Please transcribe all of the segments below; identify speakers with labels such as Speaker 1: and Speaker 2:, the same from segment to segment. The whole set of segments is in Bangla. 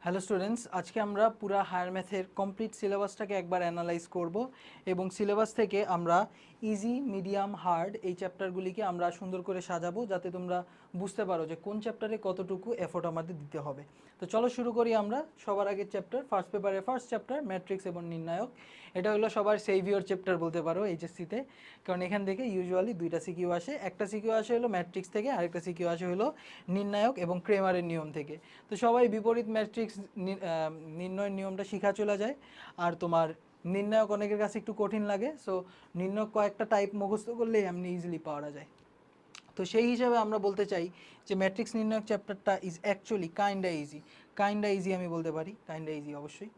Speaker 1: হ্যালো স্টুডেন্টস, আজকে আমরা পুরা হায়ার ম্যাথের কমপ্লিট সিলেবাসটাকে একবার অ্যানালাইজ করব এবং সিলেবাস থেকে আমরা ইজি, মিডিয়াম, হার্ড এই চ্যাপ্টারগুলিকে আমরা সুন্দর করে সাজাবো যাতে তোমরা বুঝতে পারো যে কোন চ্যাপ্টারে কতটুকু এফোর্ট আমাদের দিতে হবে। তো চলো শুরু করি আমরা। সবার আগের চ্যাপ্টার, ফার্স্ট পেপারের ফার্স্ট চ্যাপ্টার ম্যাট্রিক্স এবং নির্ণায়ক। এটা হলো সবার সেভিয়র চ্যাপ্টার বলতে পারো এইচএসসিতে, কারণ এখান থেকে ইউজুয়ালি দুইটা সিকিউ আসে। একটা সিকিউ আসে হলো ম্যাট্রিক্স থেকে, আরেকটা সিকিউ আসে হলো নির্ণায়ক এবং ক্রেমারের নিয়ম থেকে। তো সবাই বিপরীত ম্যাট্রিক্স নির্ণয়ের নিয়মটা শিখা চলে যায়। আর তোমার নির্ণায়ক অনেকের কাছে একটু কঠিন লাগে, সো নির্ণায়ক কয়েকটা টাইপ মুখস্থ করলে এমনি ইজিলি পাওয়া যায়। তো সেই হিসাবে আমরা বলতে চাই যে ম্যাট্রিক্স নির্ণায়ক চ্যাপ্টারটা ইজ অ্যাকচুয়ালি কাইন্ডা ইজি আমি বলতে পারি, কাইন্ডা ইজি অবশ্যই।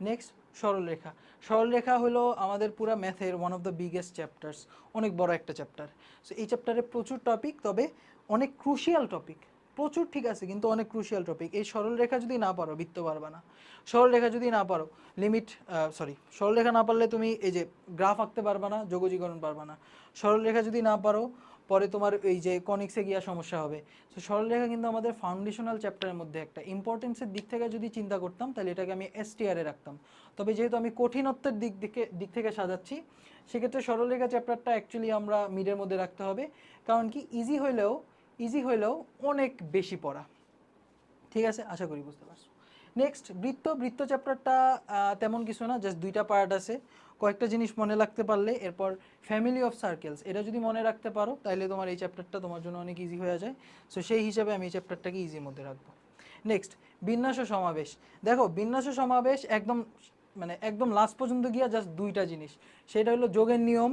Speaker 1: নেক্সট, সরলরেখা। সরলরেখা হলো আমাদের পুরো ম্যাথের one of the biggest chapters, অনেক বড় একটা চ্যাপ্টার। সো এই চ্যাপ্টারে প্রচুর টপিক, তবে অনেক ক্রুশিয়াল টপিক। প্রচুর ঠিক আছে, কিন্তু অনেক ক্রুশিয়াল টপিক। এই সরলরেখা যদি না পারো বৃত্ত পারবে না। সরলরেখা যদি না পারো সরলরেখা না পারলে তুমি এই যে গ্রাফ আঁকতে পারবে না, যোগজীকরণ পারবে না। সরলরেখা যদি না পারো পরে তোমার এই যে কনিক্সে গিয়া সমস্যা হবে। সো সরলরেখা কিন্তু আমাদের ফাউন্ডেশনাল চ্যাপ্টারের মধ্যে একটা। ইম্পর্টেন্সের দিক থেকে যদি চিন্তা করতাম তাহলে এটাকে আমি এসটিআরে রাখতাম, তবে যেহেতু আমি কঠিনত্বের দিক থেকে সাজাচ্ছি, সেক্ষেত্রে সরলরেখা চ্যাপ্টারটা অ্যাকচুয়ালি আমরা মিডের মধ্যে রাখতে হবে। কারণ কি, ইজি হইলেও অনেক বেশি পড়া। ঠিক আছে, আশা করি বুঝতে পারছো। নেক্সট, বৃত্ত চ্যাপ্টারটা তেমন কিছু না, জাস্ট দুইটা পার্ট আছে। কয়েকটা জিনিস মনে রাখতে পারলে এরপর ফ্যামিলি অফ সার্কেলস এটা যদি মনে রাখতে পারো তাহলে তোমার এই চ্যাপ্টারটা তোমার জন্য অনেক ইজি হয়ে যায়। সো সেই হিসাবে আমি এই চ্যাপ্টারটাকে ইজির মধ্যে রাখবো। নেক্সট, বিন্যাস ও সমাবেশ। দেখো, বিন্যাস ও সমাবেশ একদম লাস্ট পর্যন্ত গিয়া জাস্ট দুইটা জিনিস, সেটা হলো যোগের নিয়ম,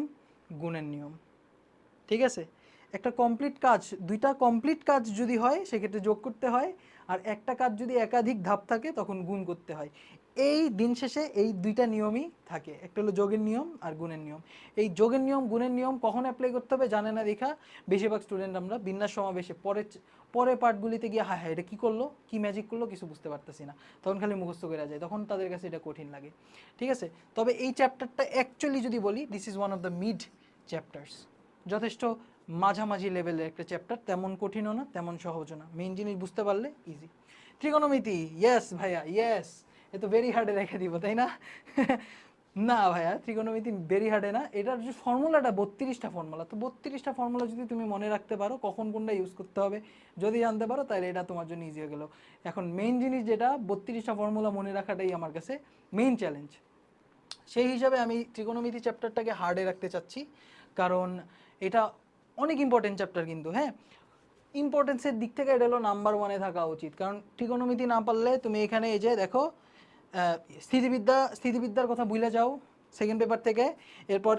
Speaker 1: গুণের নিয়ম। ঠিক আছে, একটা কমপ্লিট কাজ, দুইটা কমপ্লিট কাজ যদি হয় সেক্ষেত্রে যোগ করতে হয়, আর একটা কাজ যদি একাধিক ধাপ থাকে তখন গুণ করতে হয়। এই দিন শেষে এই দুইটা নিয়মই থাকে, একটা হলো যোগের নিয়ম আর গুণের নিয়ম। এই যোগের নিয়ম গুণের নিয়ম কখন অ্যাপ্লাই করতে হবে জানে না দেখা বেশিরভাগ স্টুডেন্ট আমরা বিন্যাস সমাবেশে পরে পার্টগুলিতে গিয়ে হায় হায় এটা কী করলো, কী ম্যাজিক করলো, কিছু বুঝতে পারতেছি না, তখন খালি মুখস্থ করে যায়, তখন তাদের কাছে এটা কঠিন লাগে। ঠিক আছে, তবে এই চ্যাপ্টারটা অ্যাকচুয়ালি যদি বলি, this is one of the mid chapters. যথেষ্ট মাঝামাঝি লেভেলের একটা চ্যাপ্টার, তেমন কঠিনও না তেমন সহজও না, মেইন জিনিস বুঝতে পারলে ইজি। ত্রিকোণমিতি, ইয়েস ভাইয়া ইয়েস, এ তো ভেরি হার্ডে রেখে দিব তাই না? না ভাইয়া, ত্রিকোণমিতি ভেরি হার্ডে না। এটার যে ফর্মুলাটা 32টা ফর্মুলা, তো 32টা ফর্মুলা যদি তুমি মনে রাখতে পারো কখন কোনটা ইউজ করতে হবে যদি জানতে পারো, তাহলে এটা তোমার জন্য ইজি হয়ে গেল। এখন মেইন জিনিস যেটা, 32টা ফর্মুলা মনে রাখাটাই আমার কাছে মেইন চ্যালেঞ্জ। সেই হিসাবে আমি ত্রিকোণমিতি চ্যাপ্টারটাকে হার্ডে রাখতে চাচ্ছি, কারণ এটা অনেক ইম্পর্টেন্ট চ্যাপ্টার। কিন্তু হ্যাঁ, ইম্পর্টেন্সের দিক থেকে এটা হলো নাম্বার ওয়ানে থাকা উচিত, কারণ ত্রিকোণমিতি না পারলে তুমি এখানে এই যে দেখো স্থিতিবিদ্যার কথা ভুলে যাও সেকেন্ড পেপার থেকে, এরপর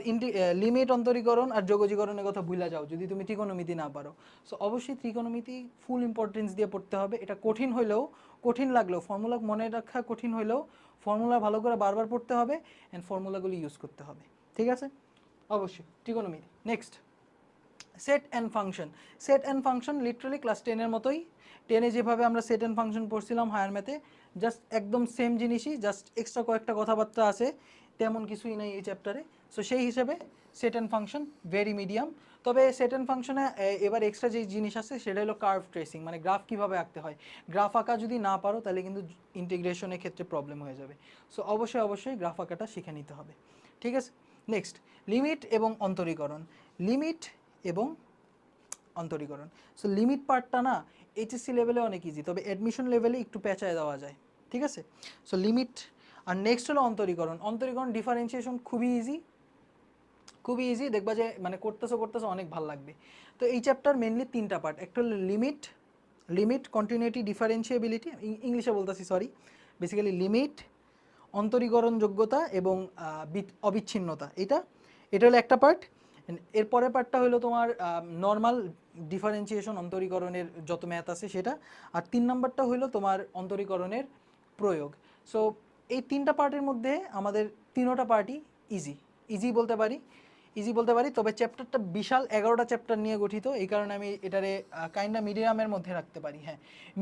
Speaker 1: লিমিট, অন্তরীকরণ আর যোগজীকরণের কথা ভুলে যাও যদি তুমি ত্রিকোণমিতি না পারো। সো অবশ্যই ত্রিকোণমিতি ফুল ইম্পর্টেন্স দিয়ে পড়তে হবে। এটা কঠিন হলেও, কঠিন লাগলেও, ফর্মুলা মনে রাখা কঠিন হলেও ফর্মুলা ভালো করে বারবার পড়তে হবে অ্যান্ড ফর্মুলাগুলি ইউজ করতে হবে। ঠিক আছে, অবশ্যই ত্রিকোণমিতি। Next, set and function. Set and function literally class 10-এর মতোই। 10-এ যেভাবে আমরা সেট অ্যান্ড ফাংশন পড়ছিলাম হায়ার ম্যাথে, জাস্ট একদম সেম জিনিসই, জাস্ট এক্সট্রা কয়েকটা কথাবার্তা আছে, তেমন কিছুই নেই এই চ্যাপ্টারে। সো সেই হিসেবে set and function very medium. তবে সেট অ্যান্ড ফাংশনে এবার এক্সট্রা যে জিনিস আছে সেটা হলো কার্ভ ট্রেসিং, মানে গ্রাফ কীভাবে আঁকতে হয়। গ্রাফ আঁকা যদি না পারো তাহলে কিন্তু ইন্টিগ্রেশনের ক্ষেত্রে প্রবলেম হয়ে যাবে। সো অবশ্যই গ্রাফ আঁকাটা শিখে নিতে হবে। ঠিক আছে, নেক্সট, লিমিট এবং অন্তরীকরণ। লিমিট এবং অন্তরীকরণ, সো লিমিট পার্টটা না এইচএসসি লেভেলে অনেক ইজি, তবে অ্যাডমিশন লেভেলে একটু পেঁচায় দেওয়া যায়। ঠিক আছে, সো লিমিট। আর নেক্সট হলো অন্তরীকরণ। অন্তরীকরণ ডিফারেন্সিয়েশন খুবই ইজি, দেখবা যে মানে করতেছো অনেক ভালো লাগবে। তো এই চ্যাপ্টার মেনলি তিনটা পার্ট, একটা হলো লিমিট কন্টিনিউটি, ডিফারেন্সিয়েবিলিটি, ইংলিশে বলতেছি সরি, বেসিক্যালি লিমিট, অন্তরীকরণ যোগ্যতা এবং অবিচ্ছিন্নতা। এটা হলো একটা পার্ট। এর পরের পার্টটা হলো তোমার নর্মাল ডিফারেন্সিয়েশন, অন্তরীকরণের যত ম্যাথ আছে সেটা। আর 3 নাম্বারটা হলো তোমার অন্তরীকরণের প্রয়োগ। সো এই তিনটা পার্টের মধ্যে আমাদের তিনোটা পার্টই ইজি ইজি বলতে পারি। তবে চ্যাপ্টারটা বিশাল 11টা চ্যাপ্টার নিয়ে গঠিত, এই কারণে আমি এটারে কাইন্ডা মিডিয়ামের মধ্যে রাখতে পারি। হ্যাঁ,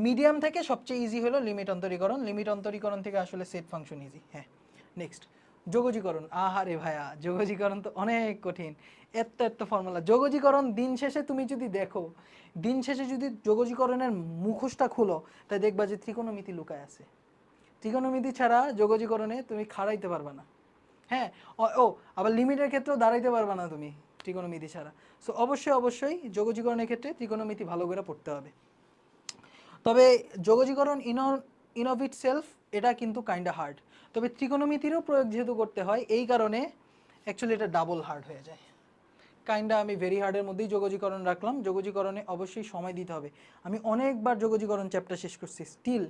Speaker 1: মিডিয়াম থেকে সবচেয়ে ইজি হলো লিমিট অন্তরীকরণ থেকে আসলে সেট ফাংশন ইজি। হ্যাঁ, নেক্সট, যোগজীকরণ। আহারে ভাইয়া, যোগজীকরণ তো অনেক কঠিন, এত ফর্মুলা। যোগজীকরণ দিন শেষে তুমি যদি দেখো, দিন শেষে যদি যোগজীকরণের মুখোশটা খুলো, তাই দেখবা যে ত্রিকোণমিতি লুকায় আছে। ত্রিকোণমিতি ছাড়া যোগজীকরণে তুমি খাড়াইতে পারবে না। হ্যাঁ, ও আবার লিমিটের ক্ষেত্রেও দাঁড়াইতে পারবে না তুমি ত্রিকোণমিতি ছাড়া। সো অবশ্যই যোগজীকরণের ক্ষেত্রে ত্রিকোণমিতি ভালো করে পড়তে হবে। তবে যোগজীকরণ ইন অফ ইট সেলফ এটা কিন্তু কাইন্ডা হার্ড, তবে ত্রিকোণমিতিরও প্রয়োগ যেহেতু করতে হয় এই কারণে অ্যাকচুয়ালি এটা ডাবল হার্ড হয়ে যায়। কাইন্ডা আমি ভেরি হার্ডের মধ্যেই যোগজীকরণ রাখলাম। যোগজীকরণে অবশ্যই সময় দিতে হবে। আমি অনেকবার যোগজীকরণ চ্যাপ্টার শেষ করছি, স্টিল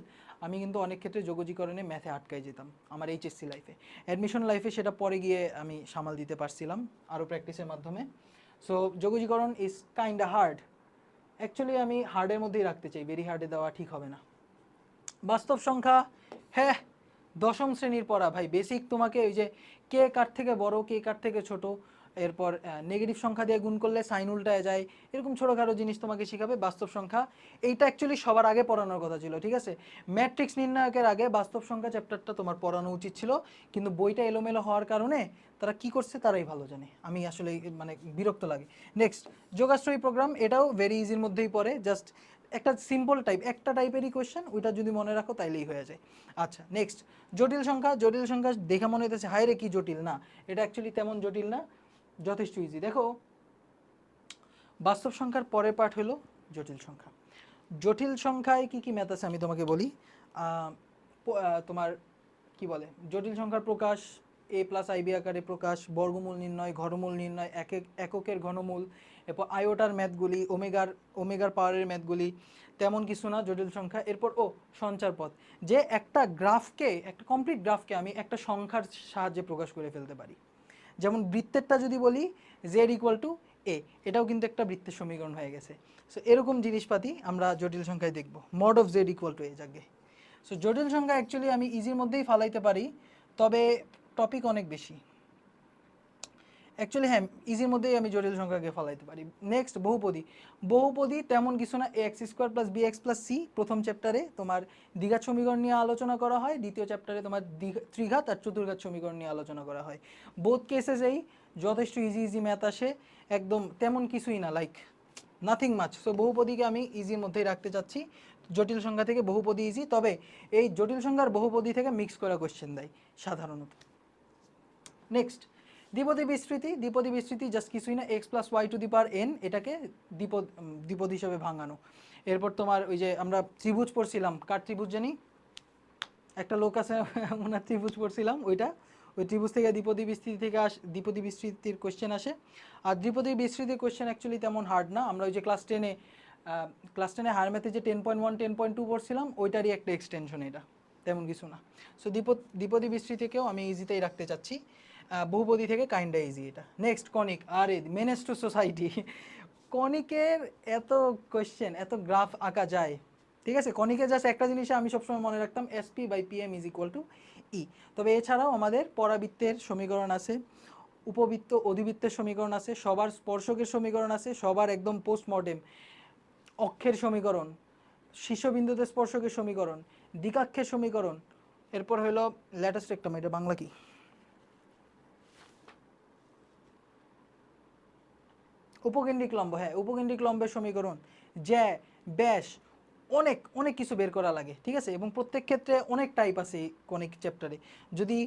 Speaker 1: আমি কিন্তু অনেক ক্ষেত্রে যোগজীকরণে ম্যাথে আটকাই যেতাম আমার এইচএসসি লাইফে। অ্যাডমিশন লাইফে সেটা পরে গিয়ে আমি সামাল দিতে পারছিলাম আরও প্র্যাকটিসের মাধ্যমে। সো যোগজীকরণ ইজ কাইন্ডা হার্ড। অ্যাকচুয়ালি আমি হার্ডের মধ্যেই রাখতে চাই, ভেরি হার্ডে দেওয়া ঠিক হবে না। বাস্তব সংখ্যা, হ্যাঁ দশম শ্রেণীর পড়া ভাই, বেসিক তোমাকে ওই যে কে কার থেকে বড় কে কার থেকে ছোট, এরপর নেগেটিভ সংখ্যা দিয়ে গুণ করলে সাইন উল্টায় যায়, এরকম ছোটোখাটো জিনিস তোমাকে শেখাবে বাস্তব সংখ্যা। এইটা অ্যাকচুয়ালি সবার আগে পড়ানোর কথা ছিল, ঠিক আছে? ম্যাট্রিক্স নির্ণায়কের আগে বাস্তব সংখ্যা চ্যাপ্টারটা তোমার পড়ানো উচিত ছিল, কিন্তু বইটা এলোমেলো হওয়ার কারণে তারা কি করছে তারাই ভালো জানে। আমি আসলে মানে বিরক্ত লাগে। নেক্সট, যোগাশ্রয়ী প্রোগ্রাম, এটাও ভেরি ইজির মধ্যেই পড়ে, জাস্ট একটা সিম্পল টাইপ, একটা টাইপেরই কোয়েশ্চেন, ওইটা যদি মনে রাখো তাইলেই হয়ে যায়। আচ্ছা নেক্সট, জটিল সংখ্যা। জটিল সংখ্যা দেখে মনে হইতেছে হায় রে কি জটিল, না এটা অ্যাকচুয়ালি তেমন জটিল না, যথেষ্ট ইজি। দেখো বাস্তব সংখ্যার পরের পার্ট হলো জটিল সংখ্যা। জটিল সংখ্যায় কি কি ম্যাথ আছে আমি তোমাকে বলি। তোমার কি বলে, জটিল সংখ্যার প্রকাশ, এ প্লাস আইবি আকারে প্রকাশ, বর্গমূল নির্ণয়, ঘনমূল নির্ণয়, এককের ঘনমূল, এরপর আয়োটার ম্যাথগুলি, ওমেগার পাওয়ারের ম্যাথগুলি, তেমন কিছু না জটিল সংখ্যা। এরপর সঞ্চার পথ, যে একটা গ্রাফকে, একটা কমপ্লিট গ্রাফকে আমি একটা সংখ্যার সাহায্যে প্রকাশ করে ফেলতে পারি। যেমন বৃত্তেরটা যদি বলি জেড ইকুয়াল টু এ, এটাও কিন্তু একটা বৃত্তের সমীকরণ হয়ে গেছে। সো এরকম জিনিসপাতি আমরা জটিল সংখ্যায় দেখব, mod of z equal to a জাগে। সো জটিল সংখ্যা অ্যাকচুয়ালি আমি ইজির মধ্যেই ফালাইতে পারি, তবে টপিক অনেক বেশি। অ্যাকচুয়ালি হ্যাঁ, ইজির মধ্যেই আমি জটিল সংখ্যাকে ফালাইতে পারি। নেক্সট, বহুপদী। বহুপদী তেমন কিছু না, a x square plus b x plus c, প্রথম চ্যাপ্টারে তোমার দ্বিঘাত সমীকরণ নিয়ে আলোচনা করা হয়, দ্বিতীয় চ্যাপ্টারে তোমার ত্রিঘাত আর চতুর্ঘাত সমীকরণ নিয়ে আলোচনা করা হয়। বোথ কেসেসেই যথেষ্ট ইজি ম্যাথ আসে, একদম তেমন কিছুই না, লাইক নাথিং মাচ। সো বহুপদীকে আমি ইজির মধ্যেই রাখতে চাচ্ছি, জটিল সংখ্যা থেকে বহুপদী ইজি, তবে এই জটিল সংখ্যার বহুপদী থেকে মিক্স করা কোয়েশ্চেন দেয় সাধারণত। নেক্সট, দ্বিপদী বিস্তৃতি। দ্বিপদী বিস্তৃতি জাস্ট কিছুই না, x plus y to the power n, এটাকে দ্বিপদ হিসাবে ভাঙানো। এরপর তোমার ওই যে আমরা ত্রিভুজ পড়ছিলাম, কার ত্রিভুজ জানি, একটা লোক আছে ওনার ত্রিভুজ পড়ছিলাম, ওই ত্রিভুজ থেকে দ্বিপদী বিস্তৃতি থেকে দ্বিপদী বিস্তৃতির কোয়েশ্চেন আসে। আর দ্বিপদী বিস্তৃতির কোয়েশ্চেন অ্যাকচুয়ালি তেমন হার্ড না, আমরা ওই যে ক্লাস টেনে হায়ার ম্যাথে যে 10.1 10.2 পড়ছিলাম ওইটারই একটা এক্সটেনশন, এটা তেমন কিছু না। সো দ্বিপদী বিস্তৃতিকেও আমি ইজিতেই রাখতে চাচ্ছি, বহুপদী থেকে কাইন্ডা ইজি এটা। Next, conic. আর মেনেজ টু সোসাইটি, কনিকের এত কোয়েশ্চেন, এত গ্রাফ আঁকা যায়, ঠিক আছে? কনিকে জাস্ট একটা জিনিস আমি সবসময় মনে রাখতাম, SP by PM is equal to e. তবে এছাড়াও আমাদের পরাবৃত্তের সমীকরণ আছে, উপবৃত্ত অধিবৃত্তের সমীকরণ আছে, সবার স্পর্শকের সমীকরণ আছে, সবার একদম পোস্টমর্টেম অক্ষের সমীকরণ, শীর্ষবিন্দুতে স্পর্শকের সমীকরণ, দ্বিকাক্ষের সমীকরণ, এরপর হলো ল্যাটাস্ট রেক্টাম, এটা বাংলা কি, উপকেন্দ্রিক লম্ব, হ্যাঁ উপকেন্দ্রিক লম্বের সমীকরণ, জ্যা, ব্যাস, অনেক অনেক কিছু বের করা লাগে, ঠিক আছে? এবং প্রত্যেক ক্ষেত্রে অনেক টাইপ আছে এই কনিক চ্যাপ্টারে, যদি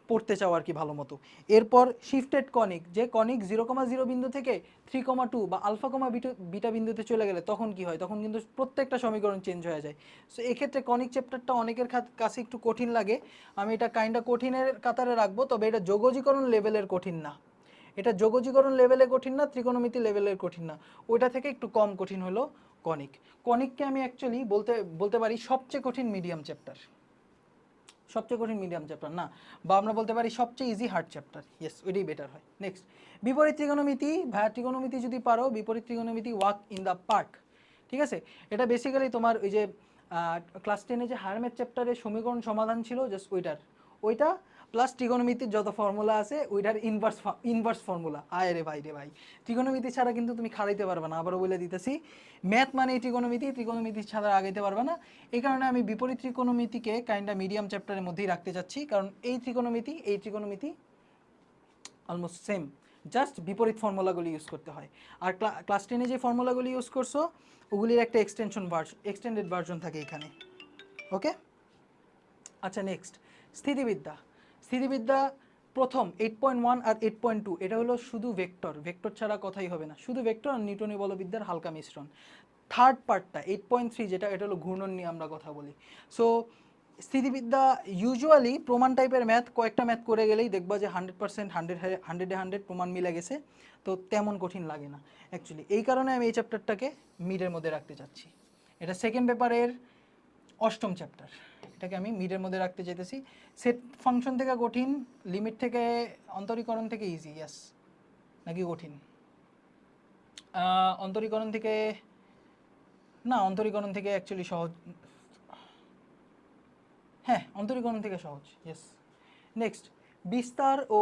Speaker 1: পড়তে চাও আর কি ভালো মতো। এরপর শিফটেড কনিক, যে কনিক 0,0 বিন্দু থেকে 3,2 বা আলফা কমা বিটা বিন্দুতে চলে গেলে তখন কি হয়, তখন কিন্তু প্রত্যেকটা সমীকরণ চেঞ্জ হয়ে যায়। সো এক্ষেত্রে কনিক চ্যাপ্টারটা অনেকের কাছে একটু কঠিন লাগে, আমি এটা কাইন্ডা কঠিনের কাতারে রাখবো, তবে এটা যোগজীকরণ লেভেলের কঠিন না, এটা যোগজীকরণ লেভেলে কঠিন না, ত্রিকোণমিতি লেভেলের কঠিন না, ওইটা থেকে একটু কম কঠিন হলো কনিক। কনিককে আমি অ্যাকচুয়ালি বলতে পারি সবচেয়ে কঠিন মিডিয়াম চ্যাপ্টার, সবচেয়ে কঠিন মিডিয়াম চ্যাপ্টার না, বা আমরা বলতে পারি সবচেয়ে ইজি হার্ড চ্যাপ্টার, ইয়েস ওইটাই বেটার হয়। নেক্সট, বিপরীত ত্রিকোণমিতি। ভাইয়া ত্রিকোণমিতি যদি পারো, বিপরীত ত্রিকোণমিতি ওয়াক ইন দ্য পার্ক, ঠিক আছে? এটা বেসিক্যালি তোমার ওই যে ক্লাস 10-এ যে হায়ার ম্যাথ চ্যাপ্টারের সমীকরণ সমাধান ছিল, জাস্ট ওইটা প্লাস ত্রিকোণমিতির যত ফর্মুলা আছে ওইটার ইনভার্স ফর্মুলা। আয় রে ভাই রে ভাই, ত্রিকোণমিতি ছাড়া কিন্তু তুমি খাড়াইতে পারবে না, আবারও বলে দিতেছি, ম্যাথ মানে ত্রিকোণমিতি ছাড়া আগাইতে পারবে না। এই কারণে আমি বিপরীত ত্রিকোণমিতিকে কাইন্ডা মিডিয়াম চ্যাপ্টারের মধ্যেই রাখতে চাচ্ছি, কারণ এই ত্রিকোণমিতি অলমোস্ট সেম, জাস্ট বিপরীত ফর্মুলাগুলি ইউজ করতে হয়। আর ক্লাস 10-এ যে ফর্মুলাগুলি ইউজ করছো ওগুলির একটা এক্সটেন্ডেড ভার্সন থাকে এখানে, ওকে? আচ্ছা নেক্সট স্থিতিবিদ্যা। স্থিতিবিদ্যা প্রথম 8.1 আর 8.2 এটা হলো শুধু ভেক্টর, ভেক্টর ছাড়া কথাই হবে না, শুধু ভেক্টর আর নিউটনীয় বলবিদ্যার হালকা মিশ্রণ। থার্ড পার্টটা 8.3 যেটা, এটা হলো ঘূর্ণন নিয়ে আমরা কথা বলি। সো স্থিতিবিদ্যা ইউজুয়ালি প্রমাণ টাইপের ম্যাথ, কয়েকটা ম্যাথ করে গেলেই দেখবা যে 100% 100 প্রমাণ মিলে গেছে, তো তেমন কঠিন লাগে না অ্যাকচুয়ালি। এই কারণে আমি এই চ্যাপ্টারটাকে মিডের মধ্যে রাখতে চাচ্ছি। এটা সেকেন্ড পেপারের 8ম চ্যাপ্টার, এটাকে আমি মিডের মধ্যে রাখতে চাইতেছি। সেট ফাংশন থেকে কঠিন, লিমিট থেকে অন্তরীকরণ থেকে ইজি, ইয়াস নাকি কঠিন? অন্তরীকরণ থেকে না, অন্তরীকরণ থেকে অ্যাকচুয়ালি সহজ, হ্যাঁ অন্তরীকরণ থেকে সহজ, ইয়েস। নেক্সট বিস্তার ও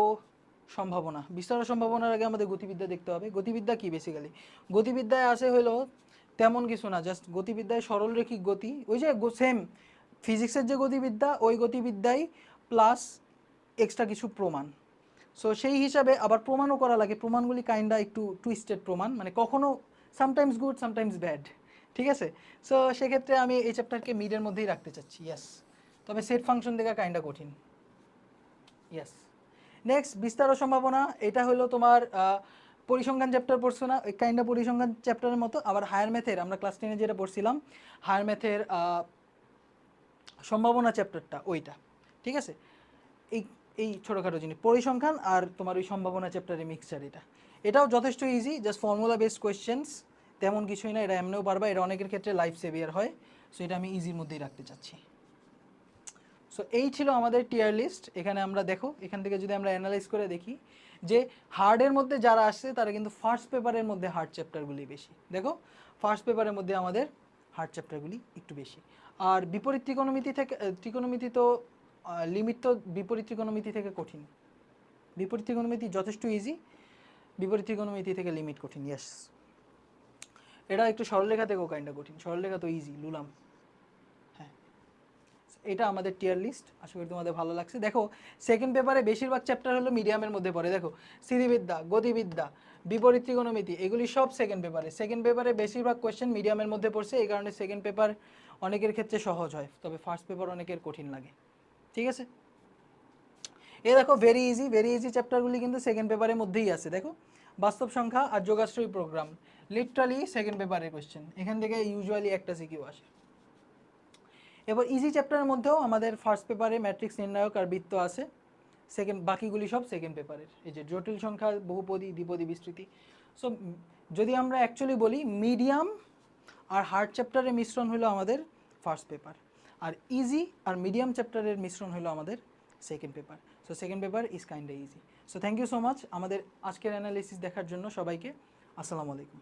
Speaker 1: সম্ভাবনা। বিস্তার ও সম্ভাবনার আগে আমাদের গতিবিদ্যা দেখতে হবে। গতিবিদ্যা কি বেসিক্যালি? গতিবিদ্যায় আসে হলো তেমন কিছু না, জাস্ট গতিবিদ্যায় সরলরেখিক গতি, ওই যে সেম ফিজিক্সের যে গতিবিদ্যা ওই গতিবিদ্যায় প্লাস এক্সট্রা কিছু প্রমাণ। সো সেই হিসাবে আবার প্রমাণও করা লাগে, প্রমাণগুলি কাইন্ডা একটু টুইস্টেড প্রমাণ, মানে কখনো সামটাইমস গুড সামটাইমস ব্যাড, ঠিক আছে? সো সেক্ষেত্রে আমি এই চ্যাপ্টারকে মিডের মধ্যেই রাখতে চাচ্ছি, ইয়াস। তবে সেট ফাংশন দেখা কাইন্ডা কঠিন, ইয়াস। নেক্সট বিস্তার ও সম্ভাবনা, এটা হলো তোমার পরিসংখ্যান চ্যাপ্টার পড়ছো না, ওই কাইন্ডা পরিসংখ্যান চ্যাপ্টারের মতো। আবার হায়ার ম্যাথের আমরা ক্লাস 10-এ যেটা পড়ছিলাম, হায়ার ম্যাথের সম্ভাবনা চ্যাপ্টারটা ওইটা, ঠিক আছে? এই এই ছোটোখাটো জিনিস পরিসংখ্যান আর তোমার ওই সম্ভাবনা চ্যাপ্টারের মিক্সচার, এটাও যথেষ্ট easy, just formula based questions, তেমন কিছুই না, এটা এমনিও পারবা, এটা অনেকের ক্ষেত্রে লাইফ সেভিয়ার হয়। সো এটা আমি ইজির মধ্যেই রাখতে চাচ্ছি। সো এই ছিল আমাদের টিয়ার লিস্ট। এখানে আমরা দেখো, এখান থেকে যদি আমরা অ্যানালাইজ করে দেখি যে হার্ডের মধ্যে যারা আসছে তারা কিন্তু ফার্স্ট পেপারের মধ্যে হার্ড চ্যাপ্টারগুলি বেশি। দেখো ফার্স্ট পেপারের মধ্যে আমাদের হার্ড চ্যাপ্টারগুলি একটু বেশি। আর বিপরীত ত্রিকোণমিতি থেকে, ত্রিকোণমিতি তো লিমিট তো বিপরীত ত্রিকোণমিতি থেকে কঠিন, বিপরীত ত্রিকোণমিতি যথেষ্ট ইজি, বিপরীত ত্রিকোণমিতি থেকে লিমিট কঠিন, ইয়েস। এটা একটু সরলরেখা থেকেও কাইন্ডা কঠিন, সরলরেখা তো ইজি লুলাম। হ্যাঁ, এটা আমাদের টিয়ার লিস্ট, আশা করি তোমাদের ভালো লাগছে। দেখো সেকেন্ড পেপারে বেশিরভাগ চ্যাপ্টার হলো মিডিয়ামের মধ্যে পড়ে। দেখো স্থিতিবিদ্যা, গতিবিদ্যা, বিপরীত ত্রিকোণমিতি এগুলি সব সেকেন্ড পেপারে। সেকেন্ড পেপারে বেশিরভাগ কোয়েশ্চেন মিডিয়ামের মধ্যে পড়ছে, এই কারণে সেকেন্ড পেপার অনেকের ক্ষেত্রে সহজ হয়, তবে ফার্স্ট পেপার অনেকের কঠিন লাগে, ঠিক আছে? এ দেখো ভেরি ইজি চ্যাপ্টারগুলি কিন্তু সেকেন্ড পেপারের মধ্যেই আছে। দেখো বাস্তব সংখ্যা আর যোগাশ্রয়ী প্রোগ্রাম লিটারালি সেকেন্ড পেপারের কোয়েশ্চেন, এখান থেকে ইউজুয়ালি একটা সিকিউ আসে। এবার ইজি চ্যাপ্টারের মধ্যেও আমাদের ফার্স্ট পেপারে ম্যাট্রিক্স নির্ণায়ক আর বৃত্ত আছে, সেকেন্ড বাকিগুলি সব সেকেন্ড পেপারের। এই যে জটিল সংখ্যা, বহুপদী, দ্বিপদী, বিস্তৃতি। সো যদি আমরা অ্যাকচুয়ালি বলি মিডিয়াম আর হার্ড চ্যাপ্টারের মিশ্রণ হলো আমাদের ফার্স্ট পেপার, আর ইজি আর মিডিয়াম চ্যাপ্টারের মিশ্রণ হলো আমাদের second paper. So second paper is kind easy. So thank you so much আমাদের আজকের অ্যানালিসিস দেখার জন্য সবাইকে। আসসালামু আলাইকুম।